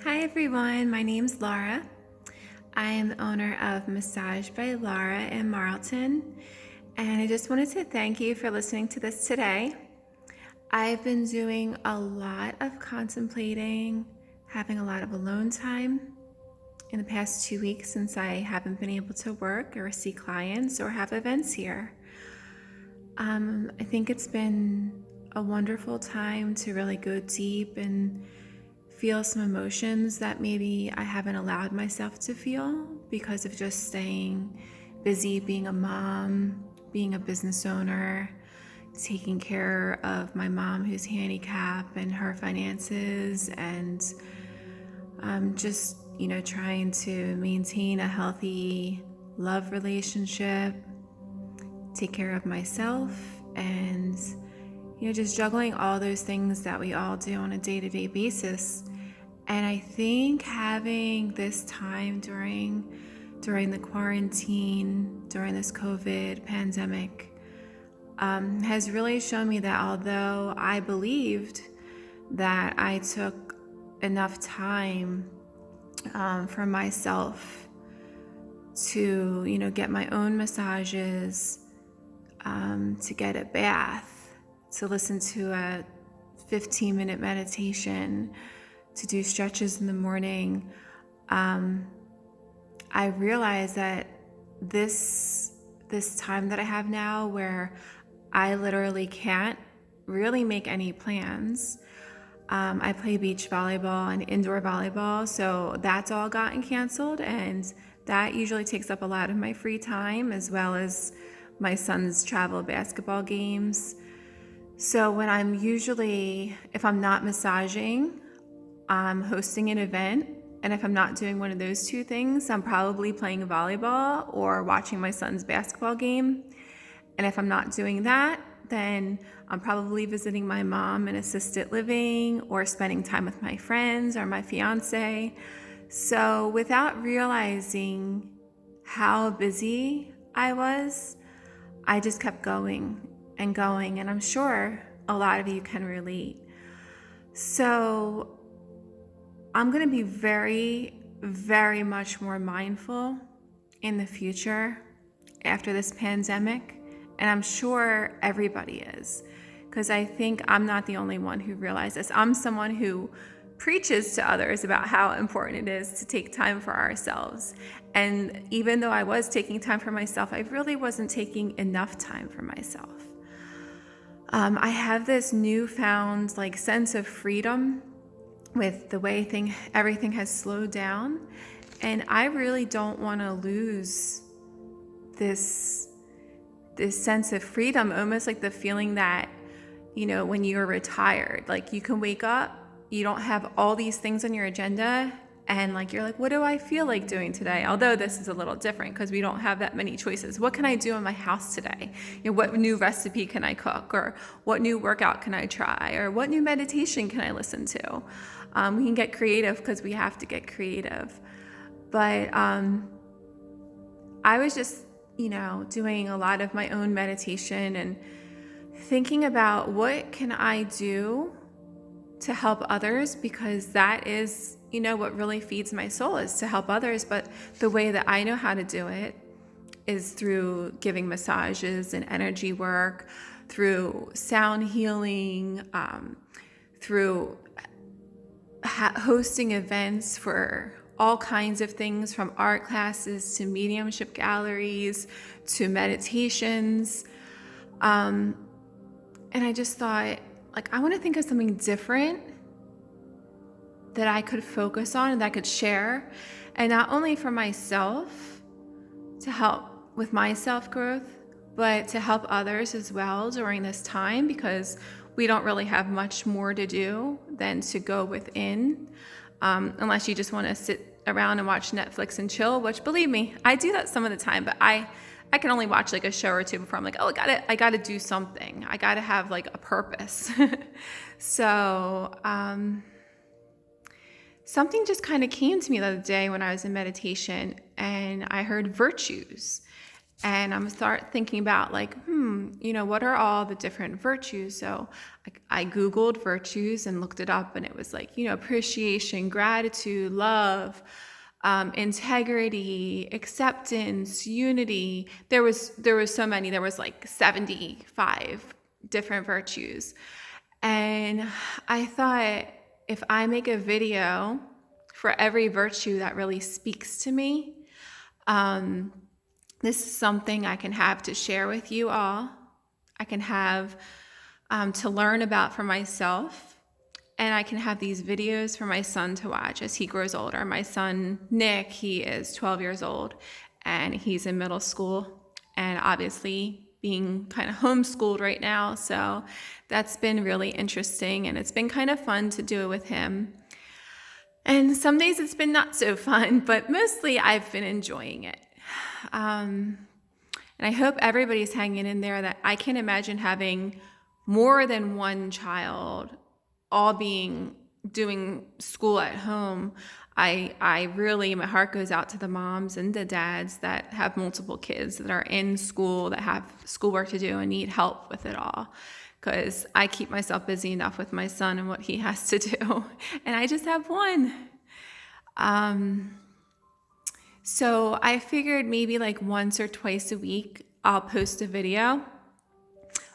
Hi everyone, my name's Laura. I am the owner of Massage by Laura in Marlton, and I just wanted to thank you for listening to this today. I've been doing a lot of contemplating, having a lot of alone time in the past 2 weeks since I haven't been able to work or see clients or have events here. I think it's been a wonderful time to really go deep and feel some emotions that maybe I haven't allowed myself to feel because of just staying busy being a mom, being a business owner, taking care of my mom who's handicapped and her finances, and just, trying to maintain a healthy love relationship, take care of myself, and just juggling all those things that we all do on a day-to-day basis. And I think having this time during the quarantine, during this COVID pandemic, has really shown me that although I believed that I took enough time for myself to, get my own massages, to get a bath, to listen to a 15-minute meditation, to do stretches in the morning, I realized that this time that I have now where I literally can't really make any plans. I play beach volleyball and indoor volleyball, so that's all gotten canceled, and that usually takes up a lot of my free time, as well as my son's travel basketball games. So when if I'm not massaging, I'm hosting an event, and if I'm not doing one of those two things, I'm probably playing volleyball or watching my son's basketball game. And if I'm not doing that, then I'm probably visiting my mom in assisted living or spending time with my friends or my fiance. So without realizing how busy I was, I just kept going and going, and I'm sure a lot of you can relate. So I'm going to be very, very much more mindful in the future after this pandemic, and I'm sure everybody is, because I think I'm not the only one who realizes this. I'm someone who preaches to others about how important it is to take time for ourselves. And even though I was taking time for myself, I really wasn't taking enough time for myself. I have this newfound sense of freedom with the way everything has slowed down, and I really don't want to lose this sense of freedom, almost like the feeling that when you're retired, you can wake up, you don't have all these things on your agenda, and you're like, what do I feel like doing today? Although this is a little different because we don't have that many choices. What can I do in my house today? What new recipe can I cook, or what new workout can I try, or what new meditation can I listen to? We can get creative because we have to get creative. But I was just, doing a lot of my own meditation and thinking about what can I do to help others, because that is, what really feeds my soul, is to help others. But the way that I know how to do it is through giving massages and energy work, through sound healing, through hosting events for all kinds of things, from art classes to mediumship galleries to meditations. And I just thought, I want to think of something different that I could focus on and that I could share, and not only for myself to help with my self-growth, but to help others as well during this time, because we don't really have much more to do than to go within, unless you just want to sit around and watch Netflix and chill, which, believe me, I do that some of the time, but I can only watch a show or two before I'm like, oh, I gotta do something. I gotta have a purpose. So something just kind of came to me the other day when I was in meditation, and I heard virtues. And I'm start thinking about like, what are all the different virtues? So I Googled virtues and looked it up, and it was like, appreciation, gratitude, love, integrity, acceptance, unity. There was so many. There was like 75 different virtues. And I thought, if I make a video for every virtue that really speaks to me, um, this is something I can have to share with you all. I can have to learn about for myself. And I can have these videos for my son to watch as he grows older. My son, Nick, he is 12 years old and he's in middle school, and obviously being kind of homeschooled right now. So that's been really interesting, and it's been kind of fun to do it with him. And some days it's been not so fun, but mostly I've been enjoying it. And I hope everybody's hanging in there. That I can imagine having more than one child all doing school at home. I really, my heart goes out to the moms and the dads that have multiple kids that are in school, that have schoolwork to do and need help with it all. Because I keep myself busy enough with my son and what he has to do, and I just have one. So I figured maybe like once or twice a week, I'll post a video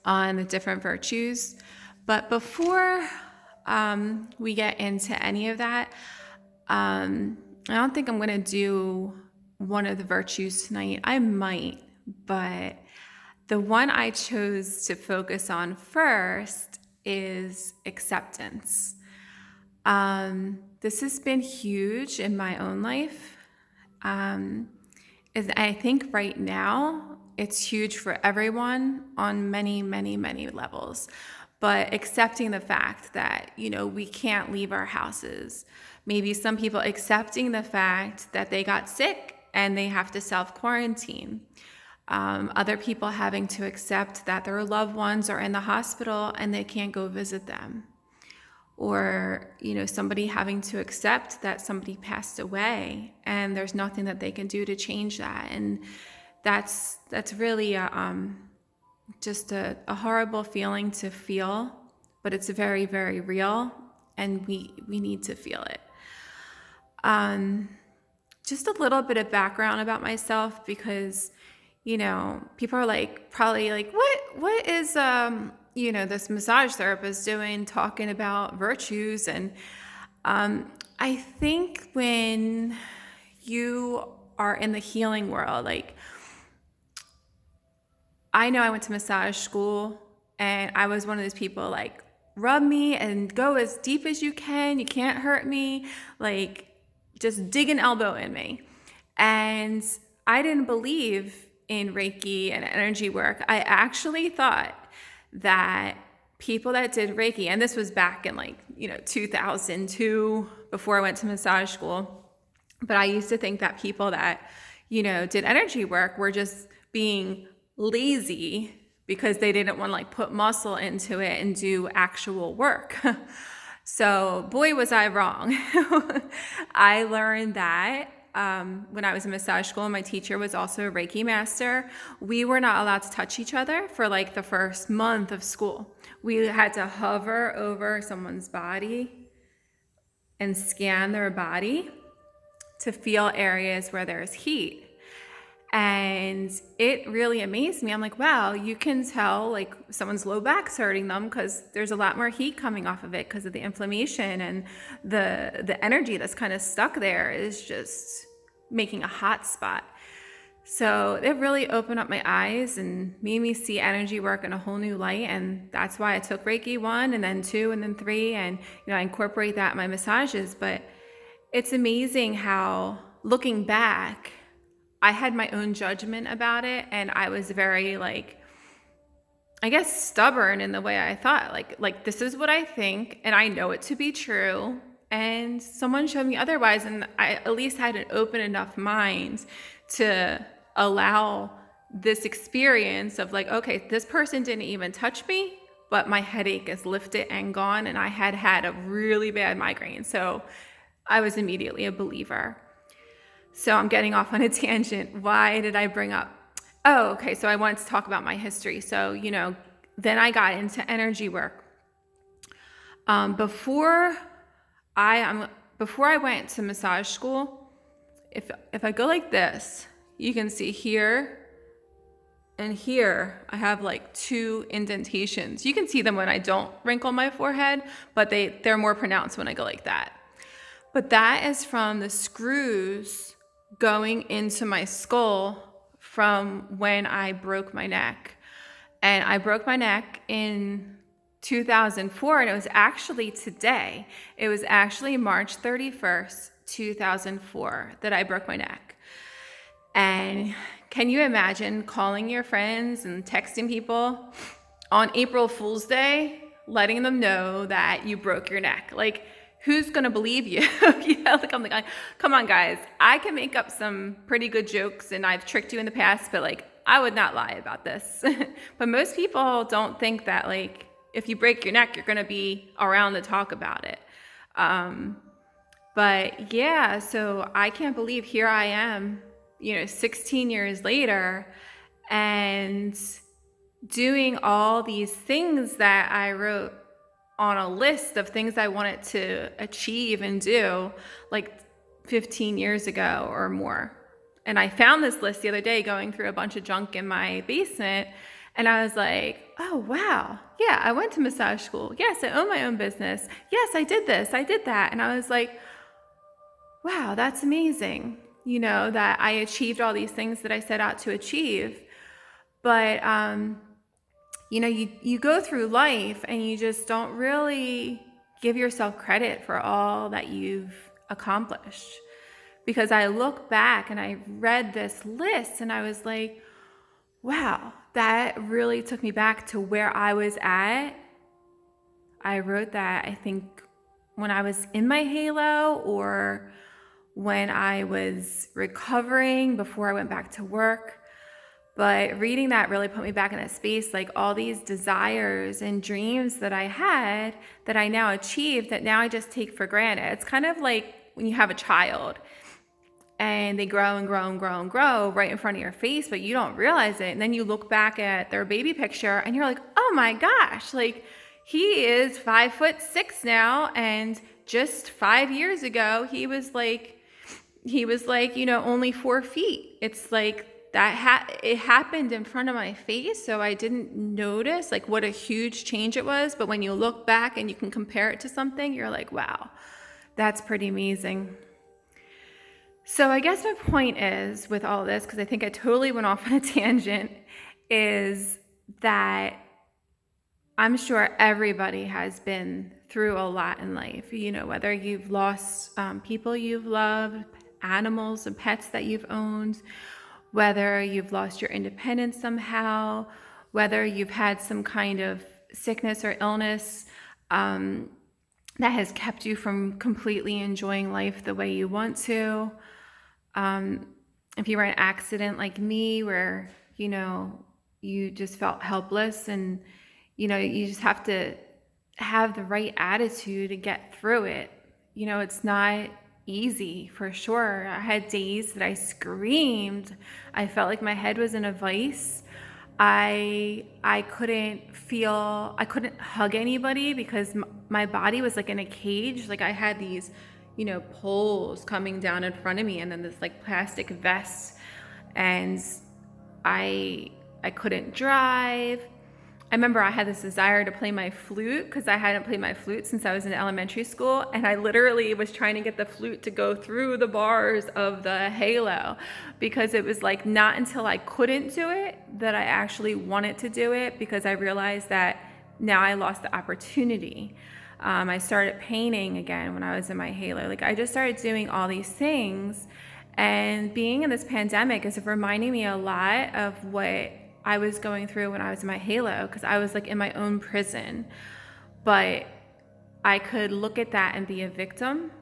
on the different virtues. But before we get into any of that, I don't think I'm going to do one of the virtues tonight. I might, but the one I chose to focus on first is acceptance. This has been huge in my own life. I think right now it's huge for everyone on many, many, many levels. But accepting the fact that, we can't leave our houses. Maybe some people accepting the fact that they got sick and they have to self-quarantine. Other people having to accept that their loved ones are in the hospital and they can't go visit them. Or, somebody having to accept that somebody passed away and there's nothing that they can do to change that. And that's really just a horrible feeling to feel, but it's very, very real, and we need to feel it. Just a little bit of background about myself, because people are probably like, what is this massage therapist doing talking about virtues? And I think when you are in the healing world, like, I know I went to massage school and I was one of those people like, rub me and go as deep as you can. You can't hurt me. Like, just dig an elbow in me. And I didn't believe in Reiki and energy work. I actually thought that people that did Reiki, and this was back in 2002, before I went to massage school, but I used to think that people that, did energy work were just being lazy because they didn't want to put muscle into it and do actual work. So boy, was I wrong. I learned that when I was in massage school, and my teacher was also a Reiki master. We were not allowed to touch each other for the first month of school. We had to hover over someone's body and scan their body to feel areas where there's heat. And it really amazed me. I'm like, wow, you can tell someone's low back's hurting them because there's a lot more heat coming off of it because of the inflammation, and the energy that's kind of stuck there is just making a hot spot. So it really opened up my eyes and made me see energy work in a whole new light. And that's why I took Reiki 1 and then 2 and then 3. And, I incorporate that in my massages. But it's amazing how, looking back, I had my own judgment about it, and I was very stubborn in the way I thought. Like this is what I think, and I know it to be true, and someone showed me otherwise, and I at least had an open enough mind to allow this experience of okay, this person didn't even touch me, but my headache is lifted and gone, and I had a really bad migraine, so I was immediately a believer. So I'm getting off on a tangent. Why did I bring up? Oh, okay. So I wanted to talk about my history. So, then I got into energy work. Um, before before I went to massage school, if I go like this, you can see here and here I have like two indentations. You can see them when I don't wrinkle my forehead, but they're more pronounced when I go like that. But that is from the screws going into my skull from when I broke my neck. And I broke my neck in 2004, and it was actually today. It was actually March 31st, 2004, that I broke my neck. And can you imagine calling your friends and texting people on April Fool's Day, letting them know that you broke your neck? Like, who's gonna believe you? Like I'm like, come on, guys. I can make up some pretty good jokes, and I've tricked you in the past, but like, I would not lie about this. But most people don't think that like, if you break your neck, you're gonna be around to talk about it. But yeah, so I can't believe here I am, 16 years later, and doing all these things that I wrote on a list of things I wanted to achieve and do like 15 years ago or more. And I found this list the other day going through a bunch of junk in my basement, and I was like, oh, wow. Yeah, I went to massage school. Yes, I own my own business. Yes, I did this. I did that. And I was like, wow, that's amazing. That I achieved all these things that I set out to achieve. But, you go through life and you just don't really give yourself credit for all that you've accomplished. Because I look back and I read this list and I was like, wow, that really took me back to where I was at. I wrote that, I think, when I was in my halo or when I was recovering before I went back to work. But reading that really put me back in that space, like all these desires and dreams that I had that I now achieved that now I just take for granted. It's kind of like when you have a child and they grow and grow and grow and grow right in front of your face, but you don't realize it. And then you look back at their baby picture and you're like, oh my gosh, like he is 5'6" now. And just 5 years ago, he was like, only 4 feet. It's like that it happened in front of my face. So I didn't notice like what a huge change it was. But when you look back and you can compare it to something, you're like, wow, that's pretty amazing. So I guess my point is with all this, because I think I totally went off on a tangent, is that I'm sure everybody has been through a lot in life, whether you've lost people you've loved, animals and pets that you've owned, whether you've lost your independence somehow, whether you've had some kind of sickness or illness that has kept you from completely enjoying life the way you want to. If you were in an accident like me where, you just felt helpless and, you just have to have the right attitude to get through it. It's not easy for sure. I had days that I screamed. I felt like my head was in a vice. I couldn't hug anybody because my body was like in a cage. Like I had these poles coming down in front of me and then this like plastic vest, and I couldn't drive. I remember I had this desire to play my flute because I hadn't played my flute since I was in elementary school, and I literally was trying to get the flute to go through the bars of the halo because it was like not until I couldn't do it that I actually wanted to do it, because I realized that now I lost the opportunity. I started painting again when I was in my halo. Like I just started doing all these things, and being in this pandemic is reminding me a lot of what I was going through when I was in my halo, because I was like in my own prison. But I could look at that and be a victim,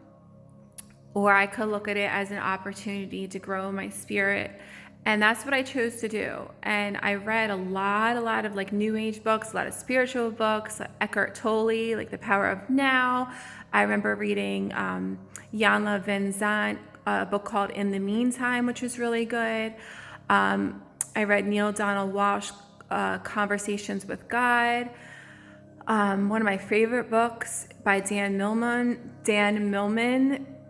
or I could look at it as an opportunity to grow my spirit. And that's what I chose to do. And I read a lot of like new age books, a lot of spiritual books, like Eckhart Tolle, like The Power of Now. I remember reading Iyanla Vanzant, a book called In the Meantime, which was really good. I read Neil Donald Walsh, Conversations with God. One of my favorite books by Dan Millman,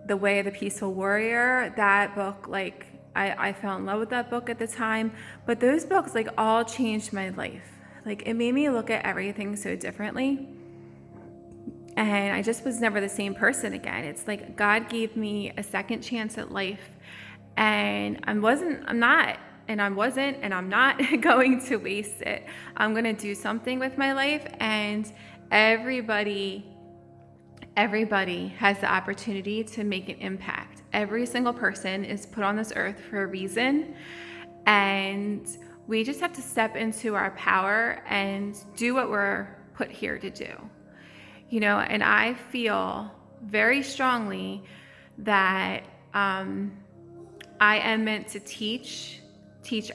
The Way of the Peaceful Warrior. That book, like, I fell in love with that book at the time. But those books, like, all changed my life. Like, it made me look at everything so differently. And I just was never the same person again. It's like God gave me a second chance at life. And I'm not going to waste it. I'm going to do something with my life. And everybody has the opportunity to make an impact. Every single person is put on this earth for a reason. And we just have to step into our power and do what we're put here to do. And I feel very strongly that I am meant to teach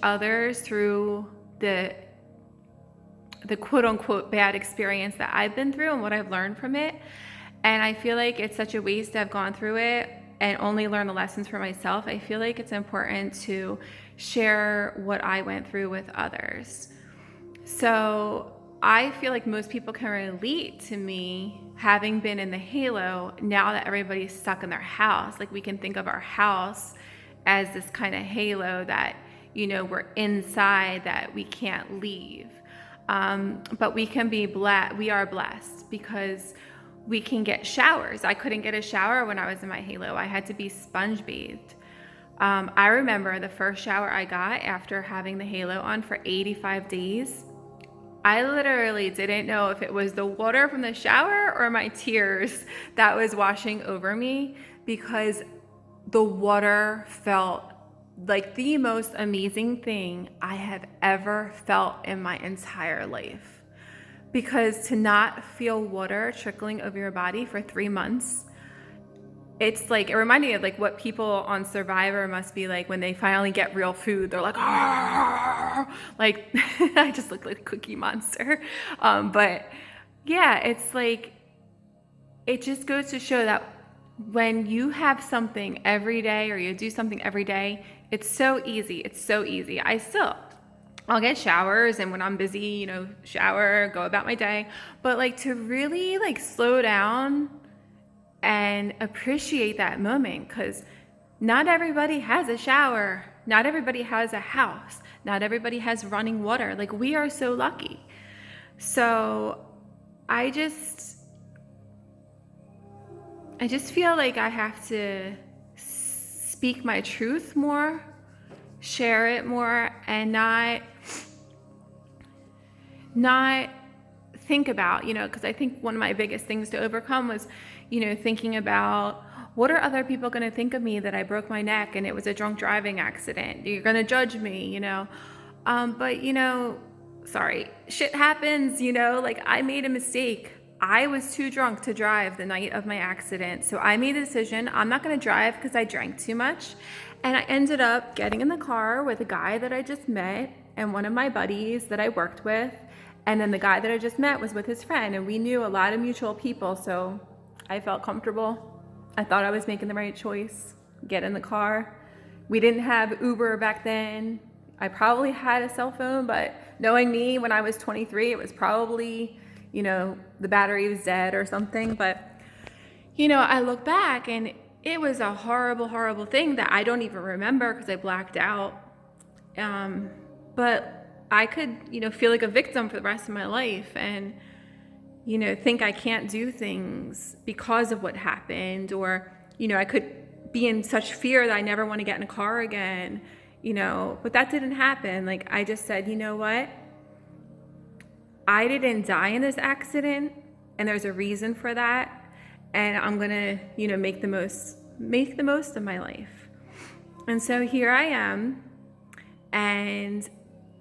others through the quote unquote bad experience that I've been through and what I've learned from it. And I feel like it's such a waste to have gone through it and only learn the lessons for myself. I feel like it's important to share what I went through with others. So I feel like most people can relate to me having been in the halo now that everybody's stuck in their house. Like, we can think of our house as this kind of halo that, we're inside, that we can't leave. But we can be blessed. We are blessed because we can get showers. I couldn't get a shower when I was in my halo. I had to be sponge bathed. I remember the first shower I got after having the halo on for 85 days. I literally didn't know if it was the water from the shower or my tears that was washing over me, because the water felt like the most amazing thing I have ever felt in my entire life. Because to not feel water trickling over your body for 3 months, it's like, it reminded me of like what people on Survivor must be like when they finally get real food. They're like, "Arr!" Like, I just look like a Cookie Monster. But yeah, it's like, it just goes to show that when you have something every day, or you do something every day, it's so easy. It's so easy. I'll get showers, and when I'm busy, shower, go about my day. But like, to really like slow down and appreciate that moment, because not everybody has a shower, not everybody has a house, not everybody has running water. Like, we are so lucky. So I just feel like I have to speak my truth more, share it more, and not think about, because I think one of my biggest things to overcome was, thinking about, what are other people going to think of me that I broke my neck and it was a drunk driving accident? You're going to judge me, But, sorry, shit happens, like, I made a mistake. I was too drunk to drive the night of my accident. So I made a decision, I'm not going to drive because I drank too much. And I ended up getting in the car with a guy that I just met and one of my buddies that I worked with. And then the guy that I just met was with his friend, and we knew a lot of mutual people. So I felt comfortable. I thought I was making the right choice. Get in the car. We didn't have Uber back then. I probably had a cell phone, but knowing me, when I was 23, it was probably, the battery was dead or something. But, I look back and it was a horrible, horrible thing that I don't even remember because I blacked out. But I could, feel like a victim for the rest of my life and, think I can't do things because of what happened, or, I could be in such fear that I never want to get in a car again, but that didn't happen. Like, I just said, you know what? I didn't die in this accident, and there's a reason for that. And I'm going to, make the most of my life. And so here I am, and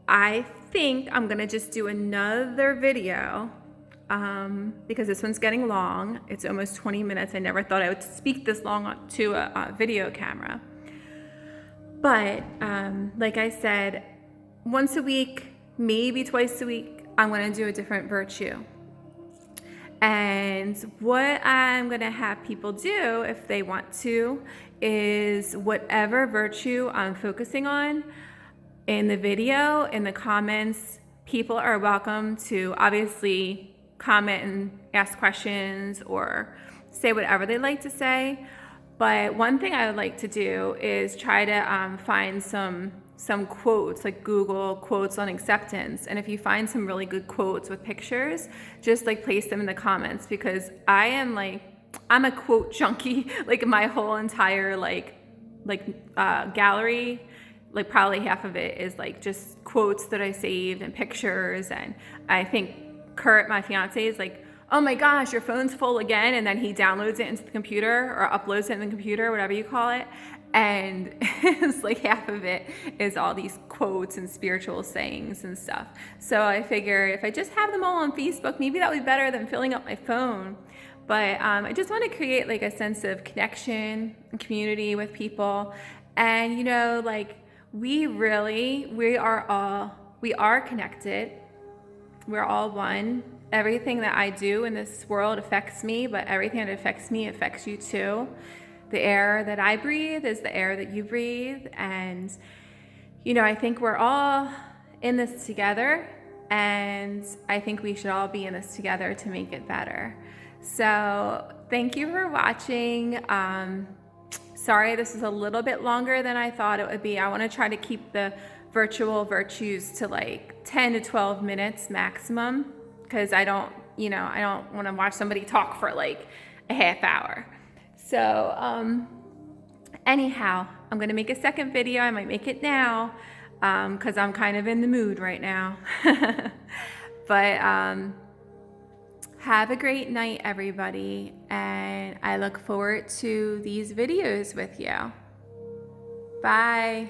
I think I'm going to just do another video because this one's getting long. It's almost 20 minutes. I never thought I would speak this long to a video camera. But like I said, once a week, maybe twice a week, I'm going to do a different virtue. And what I'm going to have people do, if they want to, is whatever virtue I'm focusing on, in the video, in the comments, people are welcome to obviously comment and ask questions or say whatever they'd like to say. But one thing I would like to do is try to find some quotes, like Google quotes on acceptance. And if you find some really good quotes with pictures, just like place them in the comments, because I'm a quote junkie. Like my whole entire gallery, like probably half of it is like just quotes that I saved and pictures. And I think Kurt, my fiance, is like, oh my gosh, your phone's full again. And then he downloads it into the computer or uploads it in the computer, whatever you call it. And it's like half of it is all these quotes and spiritual sayings and stuff. So I figure if I just have them all on Facebook, maybe that would be better than filling up my phone. But I just want to create like a sense of connection and community with people. And you know, like we are connected. We're all one. Everything that I do in this world affects me, but everything that affects me affects you too. The air that I breathe is the air that you breathe. And, you know, I think we're all in this together. And I think we should all be in this together to make it better. So thank you for watching. Sorry, this is a little bit longer than I thought it would be. I want to try to keep the virtual virtues to like 10 to 12 minutes maximum, because I don't want to watch somebody talk for like a half hour. So anyhow, I'm going to make a second video. I might make it now because I'm kind of in the mood right now. But have a great night, everybody. And I look forward to these videos with you. Bye.